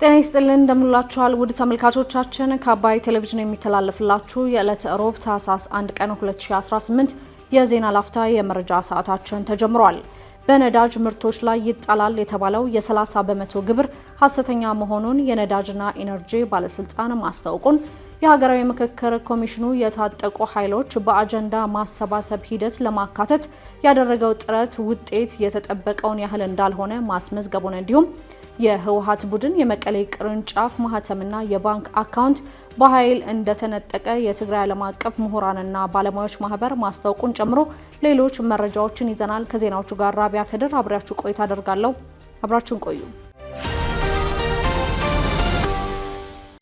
ጤና ይስጥልን እንደምንላችኋል ውድ ተመልካቾቻችን ከአባይ ቴሌቪዥን የሚተላለፍላችሁ የዕለተ ሮብ ታህሳስ 1 ቀን 2018 የዜና ላፍታ የመረጃ ሰዓታችን ተጀምሯል። በነዳጅ ምርቶች ላይ ይጣላል የተባለው የ30 በመቶ ግብር ሐሰተኛ መሆኑን የነዳጅና ኢነርጂ ባለስልጣን ማስታወቁን የሀገራዊ ምክክር ኮሚሽኑ የታጠቁ ኃይሎች በአጀንዳ ማሰባሰብ ሂደት ለማካተት ያደረገው ጥረት ውጤት የተጠበቀውን ያህል እንዳልሆነ ማስመዝገቡን እንዲሁም የህወሓት ቡድን የመቀሌ ቅርንጫፍ ማህተምና የባንክ አካውንት በኃይል እንደተነጠቀ የትግራይ ዓለም አቀፍ ምሁራንና ባለሙያዎች ማህበር ማስታወቁን ጨምሮ ሌሎች መረጃዎችን ይዘናል። ከዜናዎቹ ጋር ራቢያ ከድር አብራችሁ ቆይታ አደርጋለሁ። አብራችሁን ቆዩ።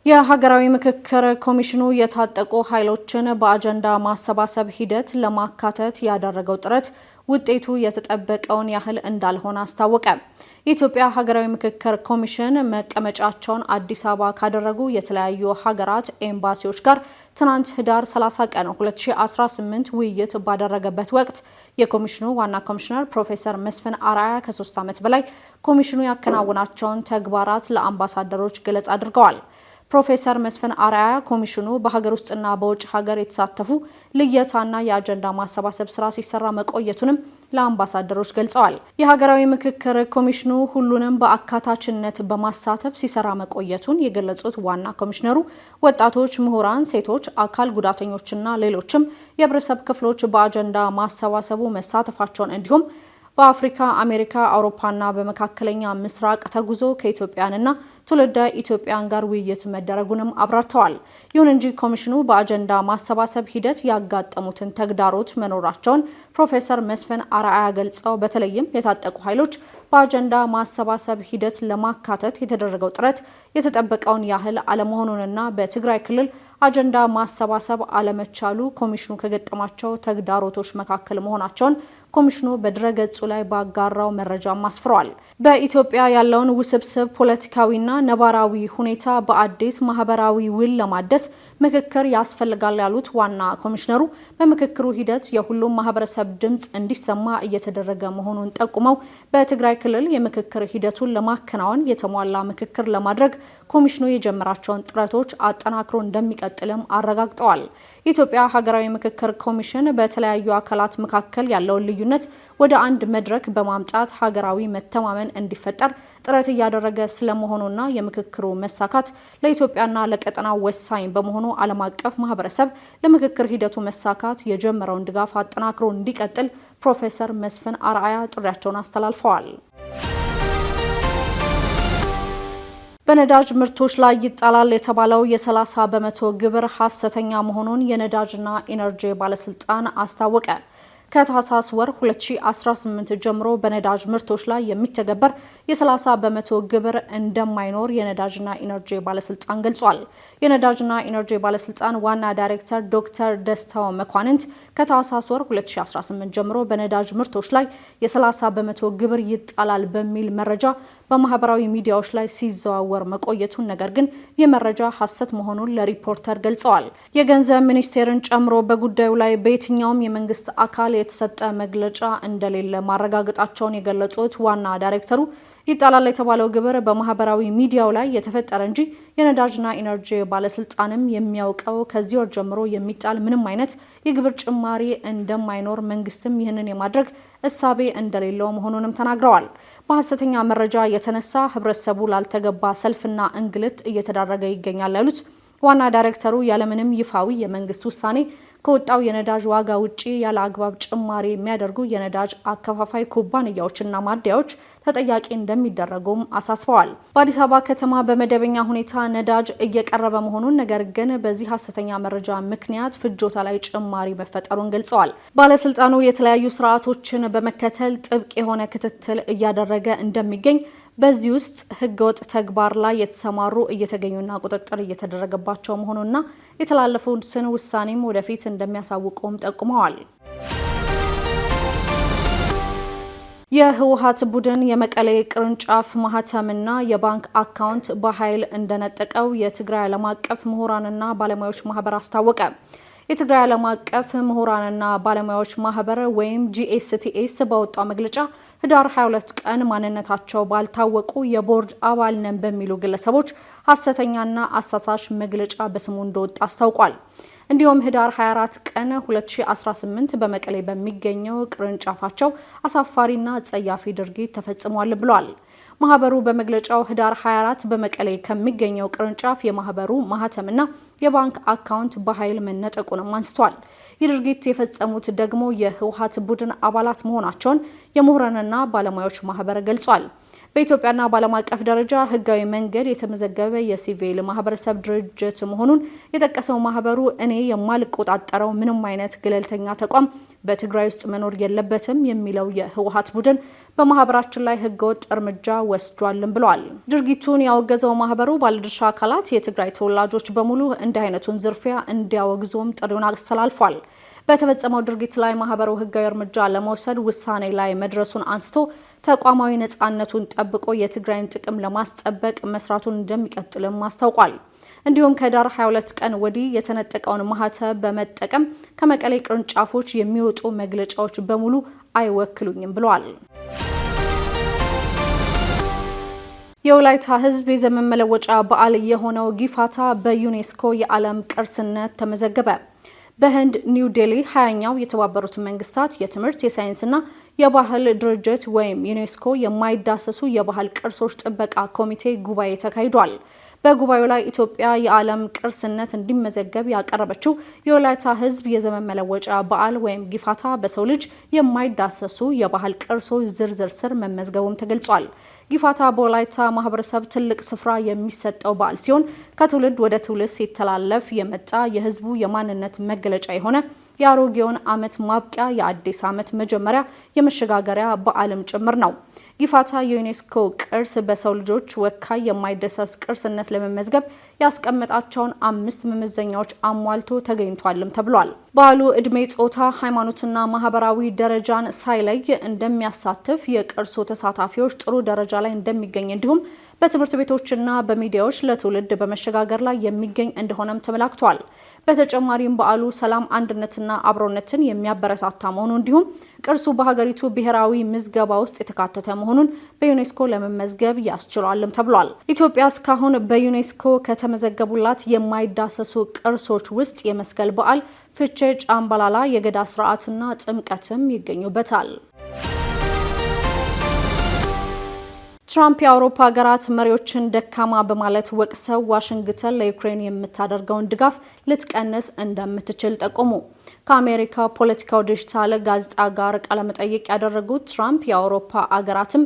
የሀገራዊ ምክክር ኮሚሽኑ የታጠቁ ኃይሎችን በአጀንዳ ማሰባሰብ ሂደት ለማካተት ያደረገው ጥረት ውጤቱ የተጠበቀውን ያህል እንዳልሆነ አስታወቀ። የኢትዮጵያ ሀገራዊ ምክክር ኮሚሽን መቀመጫቸውን አዲስ አበባ ካደረጉ የተለያዩ ሀገራት ኤምባሲዎች ጋር ትናንት ህዳር 30 ቀን 2018 ውይይት ባደረገበት ወቅት የኮሚሽኑ ዋና ኮሚሽነር ፕሮፌሰር መስፍን አርአያ ከ3 ዓመት በላይ ኮሚሽኑ ያከናወናቸውን ተግባራት ለአምባሳደሮች ገለጻ አድርገዋል። ፕሮፌሰር መስፍን አርአያ ኮሚሽኑ በሀገር ውስጥና በውጭ ሀገር የተሳተፉ ልየታና የአጀንዳ ማሰባሰብ ስራ ሲሰራ መቆየቱንም ለአምባሳደሮች ገልጸዋል። የሀገራዊ ምክክር ኮሚሽኑ ሁሉንም በአካታችነት በማሳተፍ ሲሰራ መቆየቱን የገለጹት ዋና ኮሚሽነሩ ወጣቶች፣ ምሁራን፣ ሴቶች፣ አካል ጉዳተኞችና ሌሎችም የህብረተሰብ ክፍሎች በአጀንዳ ማሰባሰቡ መሳተፋቸውን እንዲሁም በአፍሪካ፣ አሜሪካ፣ አውሮፓና በመካከለኛ ምስራቅ ተጉዞ ከኢትዮጵያንና ትውልደ ኢትዮጵያን ጋር ውይይት መደረጉንም አብራርተዋል። ይሁን እንጂ ኮሚሽኑ በአጀንዳ ማሰባሰብ ሂደት ያጋጠሙትን ተግዳሮት መኖራቸውን ፕሮፌሰር መስፍን አርአያ ገልጸው በተለይም የታጠቁ ኃይሎች በአጀንዳ ማሰባሰብ ሂደት ለማካተት የተደረገው ጥረት የተጠበቀውን ያህል አለመሆኑንና በትግራይ ክልል አጀንዳ ማሰባሰብ አለመቻሉ ኮሚሽኑ ከገጠማቸው ተግዳሮቶች መካከል መሆናቸውን ኮሚሽኑ በድረገጹ ላይ ባጋራው መረጃ አስፍሯል። በኢትዮጵያ ያለውን ውስብስብ ፖለቲካዊና ነባራዊ ሁኔታ በአዲስ ማህበራዊ ውል ለማደስ ምክክር ያስፈልጋል ያሉት ዋና ኮሚሽነሩ በምክክሩ ሂደት የሁሉም ማህበረሰብ ድምጽ እንዲሰማ እየተደረገ መሆኑን ጠቁመው በትግራይ ክልል የምክክር ሂደቱን ለማከናወን የተሟላ ምክክር ለማድረግ ኮሚሽኑ የጀመራቸውን ጥረቶች አጠናክሮ እንደሚቀጥልም አረጋግጠዋል። የኢትዮጵያ ሀገራዊ ምክክር ኮሚሽን በተለያዩ አካላት መካከል ያለውን ልዩነት ወደ አንድ መድረክ በማምጣት ሀገራዊ መተማመን እንዲፈጠር ጥረት እያደረገ ስለመሆኑና የምክክሩ መሳካት ለኢትዮጵያና ለቀጠናው ወሳኝ በመሆኑ ዓለም አቀፍ ማህበረሰብ ለምክክር ሂደቱ መሳካት የጀመረውን ድጋፍ አጠናክሮ እንዲቀጥል ፕሮፌሰር መስፍን አርአያ ጥሪያቸውን አስተላልፈዋል። በነዳጅ ምርቶች ላይ ይጣላል የተባለው የ30 በመቶ ግብር ሐሰተኛ መሆኑን የነዳጅና ኢነርጂ ባለስልጣን አስታወቀ። ከታህሳስ ወር 2018 ጀምሮ በነዳጅ ምርቶች ላይ የሚተገበር የ30 በመቶ ግብር እንደማይኖር የነዳጅና ኢነርጂ ባለስልጣን ገልጿል። የነዳጅና ኢነርጂ ባለስልጣን ዋና ዳይሬክተር ዶክተር ደስታው መኳንንት ከታህሳስ ወር 2018 ጀምሮ በነዳጅ ምርቶች ላይ የ30 በመቶ ግብር ይጣላል በሚል መረጃ በማህበራዊ ሚዲያዎች ላይ ሲዘዋወር መቆየቱን፣ ነገር ግን የመረጃ ሐሰት መሆኑን ለሪፖርተር ገልጸዋል። የገንዘብ ሚኒስቴርን ጨምሮ በጉዳዩ ላይ በየትኛውም የመንግስት አካል የተሰጠ መግለጫ እንደሌለ ማረጋገጣቸውን የገለጹት ዋና ዳይሬክተሩ ይጣላል የተባለው ግብር በማህበራዊ ሚዲያው ላይ የተፈጠረ እንጂ የነዳጅና ኢነርጂ ባለስልጣንም የሚያውቀው ከዚህ ወር ጀምሮ የሚጣል ምንም አይነት የግብር ጭማሪ እንደማይኖር፣ መንግስትም ይህንን የማድረግ እሳቤ እንደሌለው መሆኑንም ተናግረዋል። በሐሰተኛ መረጃ የተነሳ ህብረተሰቡ ላልተገባ ሰልፍና እንግልት እየተዳረገ ይገኛል ያሉት ዋና ዳይሬክተሩ ያለምንም ይፋዊ የመንግስት ውሳኔ ከወጣው የነዳጅ ዋጋ ውጪ ያለ አግባብ ጭማሪ የሚያደርጉ የነዳጅ አከፋፋይ ኩባንያዎችና ማደያዎች ተጠያቂ እንደሚደረጉም አሳስበዋል። በአዲስ አበባ ከተማ በመደበኛ ሁኔታ ነዳጅ እየቀረበ መሆኑን፣ ነገር ግን በዚህ ሐሰተኛ መረጃ ምክንያት ፍጆታ ላይ ጭማሪ መፈጠሩን ገልጸዋል። ባለስልጣኑ የተለያዩ ስርዓቶችን በመከተል ጥብቅ የሆነ ክትትል እያደረገ እንደሚገኝ፣ በዚህ ውስጥ ህገወጥ ተግባር ላይ የተሰማሩ እየተገኙና ቁጥጥር እየተደረገባቸው መሆኑና የተላለፉትን ውሳኔም ወደፊት እንደሚያሳውቁም ጠቁመዋል። የህወሓት ቡድን የመቀሌ ቅርንጫፍ ማህተምና የባንክ አካውንት በኃይል እንደነጠቀው የትግራይ ዓለም አቀፍ ምሁራንና ባለሙያዎች ማህበር አስታወቀ። የትግራይ ዓለም አቀፍ ምሁራንና ባለሙያዎች ማህበር ወይም GSTS ባወጣው መግለጫ ህዳር 22 ቀን ማንነታቸው ባልታወቁ የቦርድ አባል ነን በሚሉ ግለሰቦች ሐሰተኛና አሳሳች መግለጫ በስሙ እንደወጣ አስታውቋል። እንዲሁም ህዳር 24 ቀን 2018 በመቀሌ በሚገኘው ቅርንጫፋቸው አሳፋሪና ጸያፊ ድርጊት ተፈጽሟል ብሏል። ማህበሩ በመግለጫው ህዳር 24 በመቀሌ ከሚገኘው ቅርንጫፍ የማህበሩ ማህተምና የባንክ አካውንት በኃይል መነጠቁንም አንስቷል። ይህ ድርጊት የፈጸሙት ደግሞ የህወሓት ቡድን አባላት መሆናቸውን የምሁራንና ባለሙያዎች ማህበር ገልጿል። በኢትዮጵያና በዓለም አቀፍ ደረጃ ህጋዊ መንገድ የተመዘገበ የሲቪል ማህበረሰብ ድርጅት መሆኑን የጠቀሰው ማህበሩ እኔ የማልቆጣጠረው ምንም አይነት ገለልተኛ ተቋም በትግራይ ውስጥ መኖር የለበትም የሚለው የህወሓት ቡድን በማህበራችን ላይ ህገወጥ እርምጃ ወስዷልም ብሏል። ድርጊቱን ያወገዘው ማህበሩ ባለድርሻ አካላት የትግራይ ተወላጆች በሙሉ እንዲህ አይነቱን ዝርፊያ እንዲያወግዙም ጥሪውን አስተላልፏል። በተፈጸመው ድርጊት ላይ ማህበሩ ህጋዊ እርምጃ ለመውሰድ ውሳኔ ላይ መድረሱን አንስቶ ተቋማዊ ነጻነቱን ጠብቆ የትግራይን ጥቅም ለማስጠበቅ መስራቱን እንደሚቀጥልም አስታውቋል። እንዲሁም ከህዳር 22 ቀን ወዲህ የተነጠቀውን ማህተም በመጠቀም ከመቀሌ ቅርንጫፎች የሚወጡ መግለጫዎች በሙሉ አይወክሉኝም ብለዋል። የወላይታ ህዝብ የዘመን መለወጫ በዓል የሆነው ጊፋታ በዩኔስኮ የዓለም ቅርስነት ተመዘገበ። በህንድ ኒው ዴሊ 20ኛው የተባበሩት መንግስታት የትምህርት የሳይንስና የባህል ድርጅት ወይም ዩኔስኮ የማይዳሰሱ የባህል ቅርሶች ጥበቃ ኮሚቴ ጉባኤ ተካሂዷል። በጉባኤው ላይ ኢትዮጵያ የዓለም ቅርስነት እንዲመዘገብ ያቀረበችው የወላይታ ህዝብ የዘመን መለወጫ በዓል ወይም ጊፋታ በሰው ልጅ የማይዳሰሱ የባህል ቅርሶች ዝርዝር ስር መመዝገቡም ተገልጿል። ጊፋታ በወላይታ ማህበረሰብ ትልቅ ስፍራ የሚሰጠው በዓል ሲሆን ከትውልድ ወደ ትውልድ ሲተላለፍ የመጣ የህዝቡ የማንነት መገለጫ የሆነ የአሮጌውን ዓመት ማብቂያ የአዲስ ዓመት መጀመሪያ የመሸጋገሪያ በዓልም ጭምር ነው። ጊፋታ የዩኔስኮ ቅርስ በሰው ልጆች ወካይ የማይዳሰስ ቅርስነት ለመመዝገብ ያስቀመጣቸውን 5 መመዘኛዎች አሟልቶ ተገኝቷልም ተብሏል። በዓሉ እድሜ፣ ጾታ፣ ሃይማኖትና ማህበራዊ ደረጃን ሳይለይ እንደሚያሳትፍ የቅርሱ ተሳታፊዎች ጥሩ ደረጃ ላይ እንደሚገኝ እንዲሁም በትምህርት ቤቶችና በሚዲያዎች ለትውልድ በመሸጋገር ላይ የሚገኝ እንደሆነም ተመላክቷል። በተጨማሪም በዓሉ ሰላም፣ አንድነትና አብሮነትን የሚያበረታታ መሆኑ እንዲሁም ቅርሱ በሀገሪቱ ብሔራዊ ምዝገባ ውስጥ የተካተተ መሆኑን በዩኔስኮ ለመመዝገብ ያስችላልም ተብሏል። ኢትዮጵያ እስካሁን በዩኔስኮ ከተመዘገቡላት የማይዳሰሱ ቅርሶች ውስጥ የመስቀል በዓል፣ ፍቼ፣ ጫምባላላ፣ የገዳ ስርዓትና ጥምቀትም ይገኙበታል። ትራምፕ የአውሮፓ ሀገራት መሪዎችን ደካማ በማለት ወቅሰው ዋሽንግተን ለዩክሬን የምታደርገውን ድጋፍ ልትቀንስ እንደምትችል ጠቆሙ። ከአሜሪካ ፖለቲካው ዲጂታል ጋዜጣ ጋር ቃለመጠይቅ ያደረጉት ትራምፕ የአውሮፓ ሀገራትም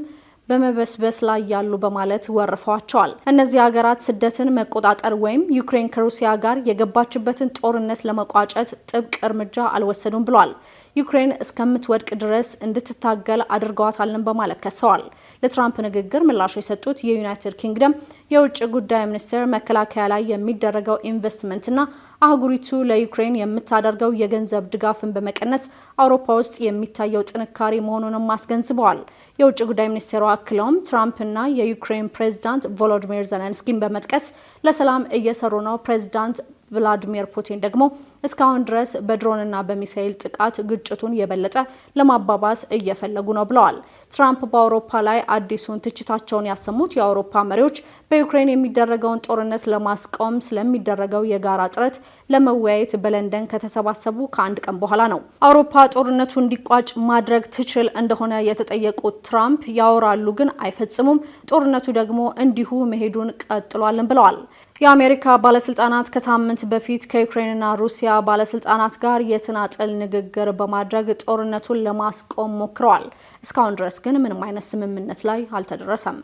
በመበስበስ ላይ ያሉ በማለት ወርፈዋቸዋል። እነዚህ ሀገራት ስደትን መቆጣጠር ወይም ዩክሬን ከሩሲያ ጋር የገባችበትን ጦርነት ለመቋጨት ጥብቅ እርምጃ አልወሰዱም ብሏል። ዩክሬን እስከምትወድቅ ድረስ እንድትታገል አድርገዋታልን በማለት ከሰዋል። ለትራምፕ ንግግር ምላሽ የሰጡት የዩናይትድ ኪንግደም የውጭ ጉዳይ ሚኒስቴር መከላከያ ላይ የሚደረገው ኢንቨስትመንትና አህጉሪቱ ለዩክሬን የምታደርገው የገንዘብ ድጋፍን በመቀነስ አውሮፓ ውስጥ የሚታየው ጥንካሬ መሆኑንም አስገንዝበዋል። የውጭ ጉዳይ ሚኒስቴሩ አክለውም ትራምፕና የዩክሬን ፕሬዝዳንት ቮሎዲሚር ዘለንስኪን በመጥቀስ ለሰላም እየሰሩ ነው፣ ፕሬዝዳንት ቭላዲሚር ፑቲን ደግሞ እስካሁን ድረስ በድሮንና በሚሳኤል ጥቃት ግጭቱን የበለጠ ለማባባስ እየፈለጉ ነው ብለዋል። ትራምፕ በአውሮፓ ላይ አዲሱን ትችታቸውን ያሰሙት የአውሮፓ መሪዎች በዩክሬን የሚደረገውን ጦርነት ለማስቆም ስለሚደረገው የጋራ ጥረት ለመወያየት በለንደን ከተሰባሰቡ ከአንድ ቀን በኋላ ነው። አውሮፓ ጦርነቱ እንዲቋጭ ማድረግ ትችል እንደሆነ የተጠየቁት ትራምፕ ያወራሉ ግን አይፈጽሙም፣ ጦርነቱ ደግሞ እንዲሁ መሄዱን ቀጥሏልን ብለዋል። የአሜሪካ ባለስልጣናት ከሳምንት በፊት ከዩክሬንና ሩሲያ ባለስልጣናት ጋር የተናጠል ንግግር በማድረግ ጦርነቱን ለማስቆም ሞክረዋል። እስካሁን ድረስ ግን ምንም አይነት ስምምነት ላይ አልተደረሰም።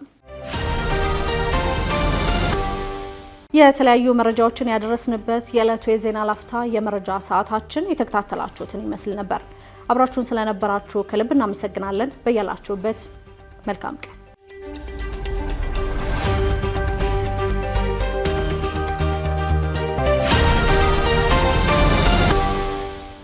የተለያዩ መረጃዎችን ያደረስንበት የዕለቱ የዜና ላፍታ የመረጃ ሰዓታችን የተከታተላችሁትን ይመስል ነበር። አብራችሁን ስለነበራችሁ ከልብ እናመሰግናለን። በያላችሁበት መልካም ቀን